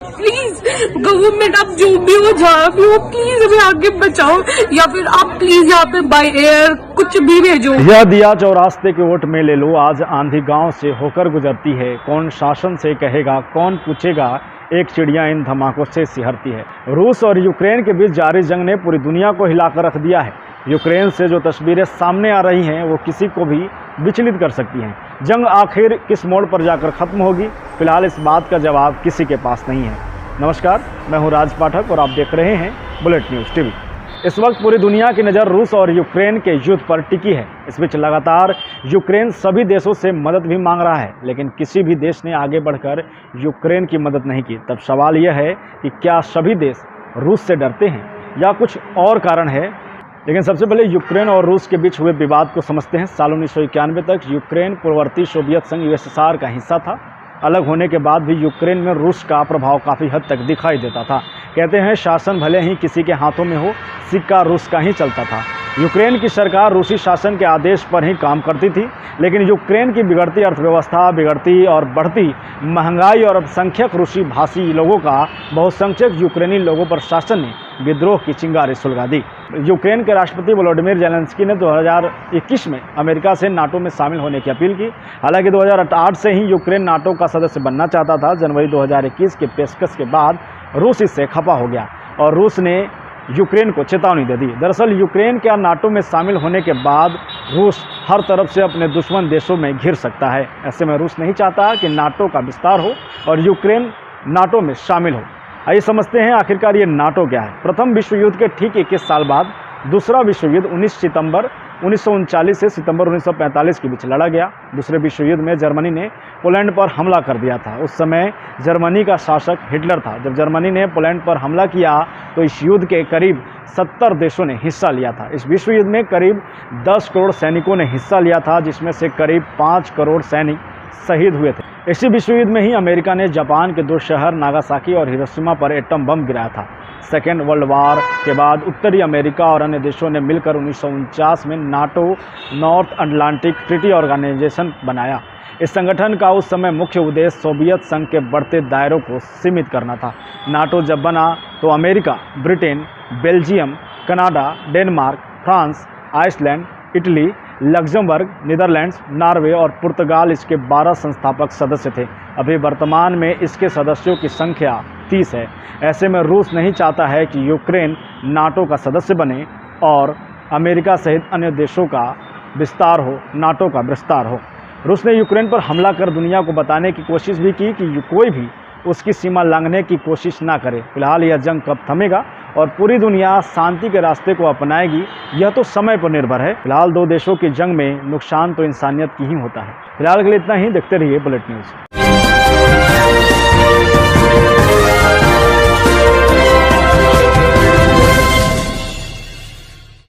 Please government, आप जो भी हो जहाँ भी हो, प्लीज हमें आगे बचाओ, या फिर आप प्लीज यहाँ पे बाय एयर कुछ भी भेजो। यह दिया चौरास्ते के वोट में ले लो, आज आंधी गांव से होकर गुजरती है। कौन शासन से कहेगा, कौन पूछेगा, एक चिड़िया इन धमाकों से सिहरती है। रूस और यूक्रेन के बीच जारी जंग ने पूरी दुनिया को हिलाकर रख दिया है। यूक्रेन से जो तस्वीरें सामने आ रही हैं वो किसी को भी विचलित कर सकती हैं। जंग आखिर किस मोड़ पर जाकर खत्म होगी, फिलहाल इस बात का जवाब किसी के पास नहीं है। नमस्कार, मैं हूं राज पाठक और आप देख रहे हैं बुलेट न्यूज़ टीवी। इस वक्त पूरी दुनिया की नज़र रूस और यूक्रेन के युद्ध पर टिकी है। इस बीच लगातार यूक्रेन सभी देशों से मदद भी मांग रहा है, लेकिन किसी भी देश ने आगे बढ़कर यूक्रेन की मदद नहीं की। तब सवाल यह है कि क्या सभी देश रूस से डरते हैं या कुछ और कारण है। लेकिन सबसे पहले यूक्रेन और रूस के बीच हुए विवाद को समझते हैं। साल 1991 तक यूक्रेन पूर्ववर्ती सोवियत संघ यूएसएसआर का हिस्सा था। अलग होने के बाद भी यूक्रेन में रूस का प्रभाव काफ़ी हद तक दिखाई देता था। कहते हैं शासन भले ही किसी के हाथों में हो, सिक्का रूस का ही चलता था। यूक्रेन की सरकार रूसी शासन के आदेश पर ही काम करती थी, लेकिन यूक्रेन की बिगड़ती अर्थव्यवस्था, बिगड़ती और बढ़ती महंगाई और अल्पसंख्यक रूसी भाषी लोगों का बहुसंख्यक यूक्रेनी लोगों पर शासन ने विद्रोह की चिंगारी सुलगा दी। यूक्रेन के राष्ट्रपति वोलोडिमिर जेलेंस्की ने 2021 में अमेरिका से नाटो में शामिल होने की अपील की। हालांकि 2008 से ही यूक्रेन नाटो का सदस्य बनना चाहता था। जनवरी 2021 के पेशकश के बाद रूस इससे खफा हो गया और रूस ने यूक्रेन को चेतावनी दे दी। दरअसल यूक्रेन के नाटो में शामिल होने के बाद रूस हर तरफ से अपने दुश्मन देशों में घिर सकता है। ऐसे में रूस नहीं चाहता कि नाटो का विस्तार हो और यूक्रेन नाटो में शामिल हो। आइए समझते हैं आखिरकार ये नाटो क्या है। प्रथम विश्व युद्ध के ठीक 21 साल बाद दूसरा विश्व युद्ध 19 सितंबर 1939 से सितंबर 1945 के बीच लड़ा गया। दूसरे विश्व युद्ध में जर्मनी ने पोलैंड पर हमला कर दिया था। उस समय जर्मनी का शासक हिटलर था। जब जर्मनी ने पोलैंड पर हमला किया तो इस युद्ध के करीब 70 देशों ने हिस्सा लिया था। इस विश्व युद्ध में करीब 10 करोड़ सैनिकों ने हिस्सा लिया था, जिसमें से करीब 5 करोड़ सैनिक शहीद हुए थे। इसी विश्व युद्ध में ही अमेरिका ने जापान के 2 शहर नागासाकी और हिरोशिमा पर एटम बम गिराया था। सेकेंड वर्ल्ड वार के बाद उत्तरी अमेरिका और अन्य देशों ने मिलकर 1949 में NATO, North Atlantic Treaty Organization बनाया। इस संगठन का उस समय मुख्य उद्देश्य सोवियत संघ के बढ़ते दायरों को सीमित करना था। नाटो जब बना तो America, Britain, Belgium, Canada, Denmark, France, Iceland, Italy, Luxembourg, Netherlands, Norway और पुर्तगाल इसके 12 संस्थापक सदस्य थे। अभी वर्तमान में इसके सदस्यों की संख्या 30 है। ऐसे में रूस नहीं चाहता है कि यूक्रेन नाटो का सदस्य बने और अमेरिका सहित अन्य देशों का विस्तार हो, नाटो का विस्तार हो। रूस ने यूक्रेन पर हमला कर दुनिया को बताने की कोशिश भी की कि कोई भी उसकी सीमा लांघने की कोशिश ना करे। फिलहाल यह जंग कब थमेगा और पूरी दुनिया शांति के रास्ते को अपनाएगी, यह तो समय पर निर्भर है। फिलहाल 2 देशों की जंग में नुकसान तो इंसानियत की ही होता है। फिलहाल के लिए इतना ही। देखते रहिए बुलेट न्यूज़।